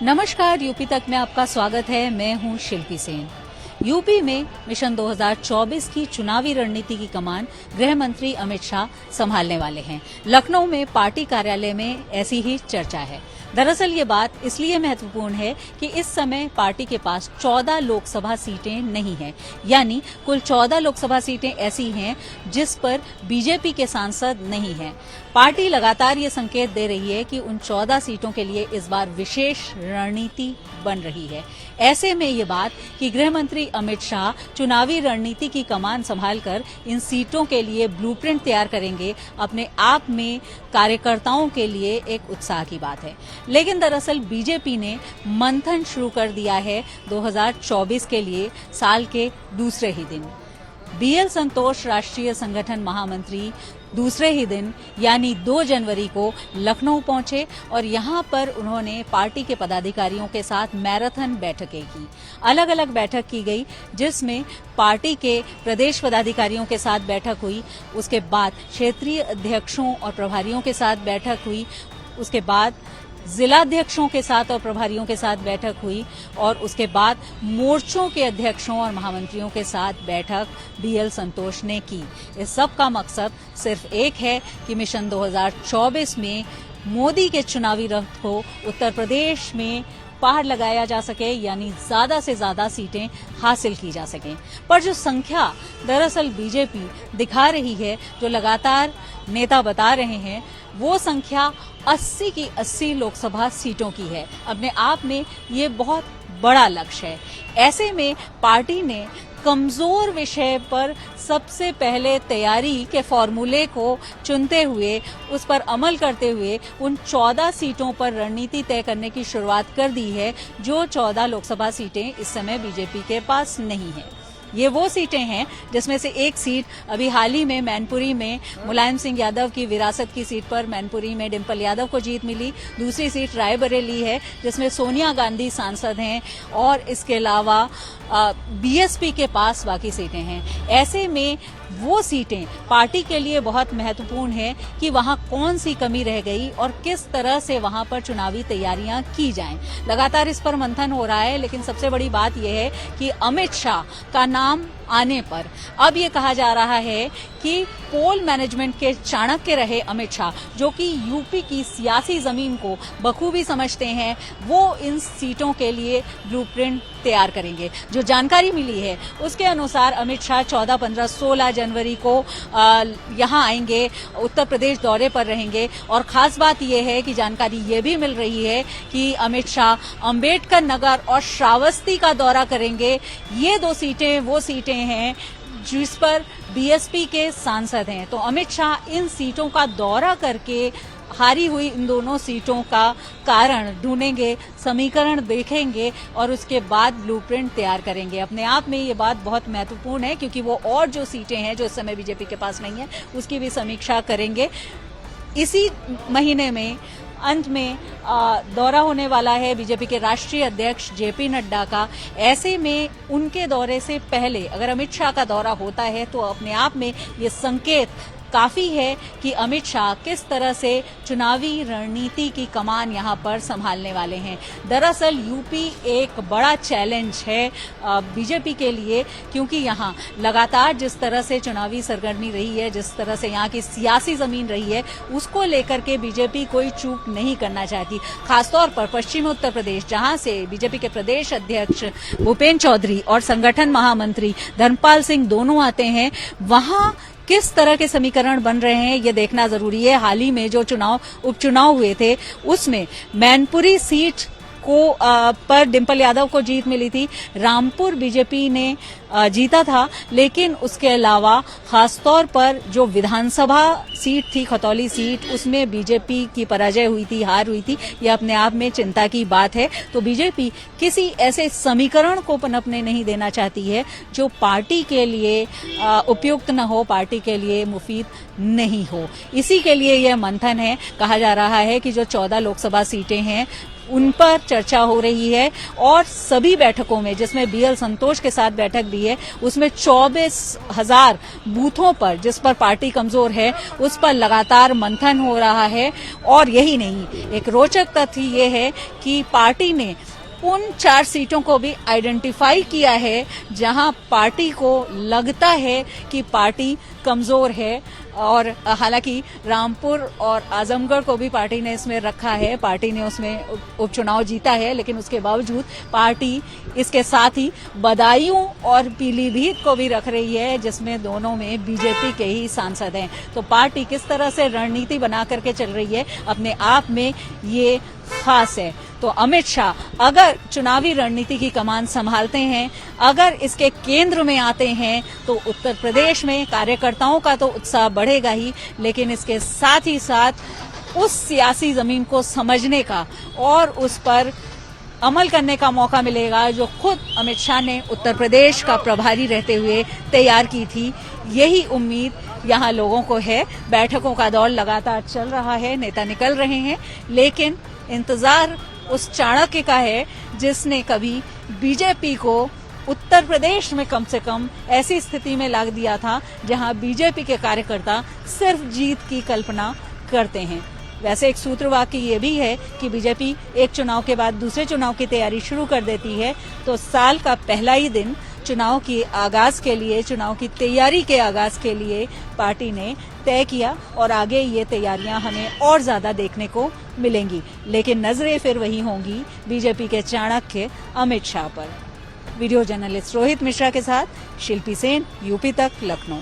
नमस्कार, यूपी तक में आपका स्वागत है। मैं हूं शिल्पी सेन। यूपी में मिशन 2024 की चुनावी रणनीति की कमान गृह मंत्री अमित शाह संभालने वाले हैं। लखनऊ में पार्टी कार्यालय में ऐसी ही चर्चा है। दरअसल ये बात इसलिए महत्वपूर्ण है कि इस समय पार्टी के पास 14 लोकसभा सीटें नहीं हैं, यानी कुल 14 लोकसभा सीटें ऐसी हैं जिस पर बीजेपी के सांसद नहीं हैं। पार्टी लगातार ये संकेत दे रही है कि उन 14 सीटों के लिए इस बार विशेष रणनीति बन रही है। ऐसे में ये बात कि गृह मंत्री अमित शाह चुनावी रणनीति की कमान संभालकर इन सीटों के लिए ब्लूप्रिंट तैयार करेंगे, अपने आप में कार्यकर्ताओं के लिए एक उत्साह की बात है। लेकिन दरअसल बीजेपी ने मंथन शुरू कर दिया है 2024 के लिए साल के दूसरे ही दिन। बीएल संतोष राष्ट्रीय संगठन महामंत्री दूसरे ही दिन यानी 2 जनवरी को लखनऊ पहुंचे और यहां पर उन्होंने पार्टी के पदाधिकारियों के साथ मैराथन बैठकें की। अलग अलग बैठक की गई, जिसमें पार्टी के प्रदेश पदाधिकारियों के साथ बैठक हुई, उसके बाद क्षेत्रीय अध्यक्षों और प्रभारियों के साथ बैठक हुई, उसके बाद जिलाध्यक्षों के साथ और प्रभारियों के साथ बैठक हुई और उसके बाद मोर्चों के अध्यक्षों और महामंत्रियों के साथ बैठक बीएल संतोष ने की। इस सब का मकसद सिर्फ एक है कि मिशन 2024 में मोदी के चुनावी रथ को उत्तर प्रदेश में पार लगाया जा सके, यानी ज्यादा से ज्यादा सीटें हासिल की जा सकें। पर जो संख्या दरअसल बीजेपी दिखा रही है, जो लगातार नेता बता रहे हैं, वो संख्या 80 की 80 लोकसभा सीटों की है। अपने आप में ये बहुत बड़ा लक्ष्य है। ऐसे में पार्टी ने कमजोर विषय पर सबसे पहले तैयारी के फॉर्मूले को चुनते हुए, उस पर अमल करते हुए उन 14 सीटों पर रणनीति तय करने की शुरुआत कर दी है, जो 14 लोकसभा सीटें इस समय बीजेपी के पास नहीं है। ये वो सीटें हैं जिसमें से एक सीट अभी हाल ही में मैनपुरी में मुलायम सिंह यादव की विरासत की सीट पर मैनपुरी में डिंपल यादव को जीत मिली। दूसरी सीट रायबरेली है जिसमें सोनिया गांधी सांसद हैं और इसके अलावा बीएसपी के पास बाकी सीटें हैं। ऐसे में वो सीटें पार्टी के लिए बहुत महत्वपूर्ण है कि वहां कौन सी कमी रह गई और किस तरह से वहां पर चुनावी तैयारियां की जाएं। लगातार इस पर मंथन हो रहा है, लेकिन सबसे बड़ी बात यह है कि अमित शाह का नाम आने पर अब ये कहा जा रहा है कि पोल मैनेजमेंट के चाणक्य रहे अमित शाह, जो कि यूपी की सियासी जमीन को बखूबी समझते हैं, वो इन सीटों के लिए ब्लूप्रिंट तैयार करेंगे। जो जानकारी मिली है उसके अनुसार अमित शाह 14, 15, 16 जनवरी को यहां आएंगे, उत्तर प्रदेश दौरे पर रहेंगे। और खास बात यह है कि जानकारी ये भी मिल रही है कि अमित शाह अंबेडकर नगर और श्रावस्ती का दौरा करेंगे। ये 2 सीटें वो सीटें हैं जिस पर बीएसपी के सांसद हैं। तो अमित शाह इन सीटों का दौरा करके हारी हुई इन दोनों सीटों का कारण ढूंढेंगे, समीकरण देखेंगे और उसके बाद ब्लूप्रिंट तैयार करेंगे। अपने आप में ये बात बहुत महत्वपूर्ण है, क्योंकि वो और जो सीटें हैं जो इस समय बीजेपी के पास नहीं है, उसकी भी समीक्षा करेंगे। इसी महीने में अंत में दौरा होने वाला है बीजेपी के राष्ट्रीय अध्यक्ष जेपी नड्डा का। ऐसे में उनके दौरे से पहले अगर अमित शाह का दौरा होता है तो अपने आप में ये संकेत काफी है कि अमित शाह किस तरह से चुनावी रणनीति की कमान यहां पर संभालने वाले हैं। दरअसल यूपी एक बड़ा चैलेंज है बीजेपी के लिए, क्योंकि यहां लगातार जिस तरह से चुनावी सरगर्मी रही है, जिस तरह से यहां की सियासी जमीन रही है, उसको लेकर के बीजेपी कोई चूक नहीं करना चाहती। खासतौर पर पश्चिमी उत्तर प्रदेश, जहां से बीजेपी के प्रदेश अध्यक्ष भूपेन्द्र चौधरी और संगठन महामंत्री धर्मपाल सिंह दोनों आते हैं, वहां किस तरह के समीकरण बन रहे हैं ये देखना जरूरी है। हाल ही में जो उपचुनाव हुए थे उसमें मैनपुरी सीट को पर डिंपल यादव को जीत मिली थी। रामपुर बीजेपी ने जीता था, लेकिन उसके अलावा खासतौर पर जो विधानसभा सीट थी, खतौली सीट, उसमें बीजेपी की पराजय हुई थी, हार हुई थी। यह अपने आप में चिंता की बात है। तो बीजेपी किसी ऐसे समीकरण को पनपने नहीं देना चाहती है जो पार्टी के लिए उपयुक्त न हो, पार्टी के लिए मुफीद नहीं हो। इसी के लिए यह मंथन है। कहा जा रहा है कि जो 14 लोकसभा सीटें हैं उन पर चर्चा हो रही है और सभी बैठकों में, जिसमें BL संतोष के साथ बैठक भी है, उसमें 24,000 बूथों पर जिस पर पार्टी कमजोर है उस पर लगातार मंथन हो रहा है। और यही नहीं, एक रोचक तथ्य ये है कि पार्टी ने उन 4 सीटों को भी आइडेंटिफाई किया है जहां पार्टी को लगता है कि पार्टी कमजोर है। और हालांकि रामपुर और आजमगढ़ को भी पार्टी ने इसमें रखा है, पार्टी ने उसमें उपचुनाव जीता है, लेकिन उसके बावजूद पार्टी इसके साथ ही बदायूं और पीलीभीत को भी रख रही है, जिसमें दोनों में बीजेपी के ही सांसद हैं। तो पार्टी किस तरह से रणनीति बना करके चल रही है, अपने आप में ये खास है। तो अमित शाह अगर चुनावी रणनीति की कमान संभालते हैं, अगर इसके केंद्र में आते हैं, तो उत्तर प्रदेश में कार्यकर्ताओं का तो उत्साह बढ़ेगा ही, लेकिन इसके साथ ही साथ उस सियासी जमीन को समझने का और उस पर अमल करने का मौका मिलेगा जो खुद अमित शाह ने उत्तर प्रदेश का प्रभारी रहते हुए तैयार की थी। यही उम्मीद यहाँ लोगों को है। बैठकों का दौर लगातार चल रहा है, नेता निकल रहे हैं, लेकिन इंतजार उस चाणक्य का है जिसने कभी बीजेपी को उत्तर प्रदेश में कम से कम ऐसी स्थिति में ला दिया था जहां बीजेपी के कार्यकर्ता सिर्फ जीत की कल्पना करते हैं। वैसे एक सूत्रवाक्य ये भी है कि बीजेपी एक चुनाव के बाद दूसरे चुनाव की तैयारी शुरू कर देती है, तो साल का पहला ही दिन चुनाव के आगाज के लिए, चुनाव की तैयारी के आगाज के लिए पार्टी ने तय किया और आगे ये तैयारियां हमें और ज्यादा देखने को मिलेंगी। लेकिन नजरें फिर वही होंगी बीजेपी के चाणक्य अमित शाह पर। वीडियो जर्नलिस्ट रोहित मिश्रा के साथ शिल्पी सेन, यूपी तक, लखनऊ।